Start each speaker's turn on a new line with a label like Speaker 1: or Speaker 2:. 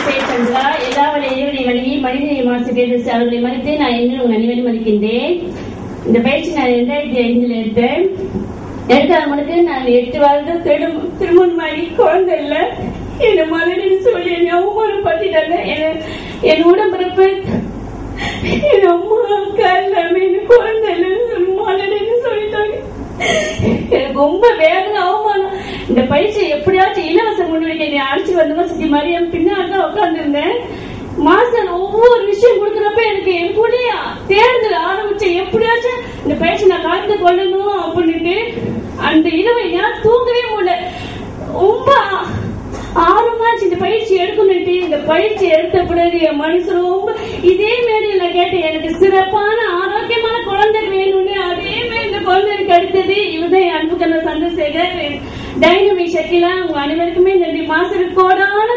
Speaker 1: சந்திரா எல்லா வழியிலும் வழி மனிதனை மாசுகிறது அவர்களை மதித்து நான் இன்னும் உங்கள் அனைவரும் மதிக்கின்றேன். இந்த பயிற்சி நான் 2005 எடுத்தேன். எடுத்தால் முழுக்க நான் 8 வருடம் திருமணமாகி குழந்தை இல்ல என்ன மலரின்னு சொல்லி என்னை அவமானப்படுத்திட்டாங்க. என் உடம்பிறப்பு என் அம்மா அக்கா எல்லாமே என்ன குழந்தை இல்லைன்னு சொல்லி மலரின்னு சொல்லிட்டாங்க. எனக்கு ரொம்ப வேதனை அவமானம். இந்த பயிற்சியை எப்படியாச்சும் இலவச முன்னுரிமை என்னை அழைச்சி வந்தவங்க சுத்தி மாதிரியும் பின்னால்தான் உட்கார்ந்து இருந்தேன். மாசம் ஒவ்வொரு விஷயம் கொடுக்குறப்ப எனக்கு என் கூட தேர்தல் ஆரம்பிச்ச எப்படியாச்சும் இந்த பயிற்சி நான் கலந்து கொள்ளணும் அப்படின்ட்டு அந்த இரவை நான் தூங்கவே முடியல. ரொம்ப ஆர்வமாச்சு இந்த பயிற்சி எடுக்கணும்ட்டு. இந்த பயிற்சி எடுத்த பிறகு என் மனசு ரொம்ப இதே மாரி நான் கேட்டேன், எனக்கு சிறப்பான ஆரோக்கியமான குழந்தை வேணும்னு. அதே மாதிரி இந்த குழந்தைக்கு அடுத்தது இவதான் என் அன்புக்கண்ண சந்திரசேகர், டைனமிக் சக்திலாம் உங்க அனைவருக்குமே நன்றி. மாசத்துக்கு கோடான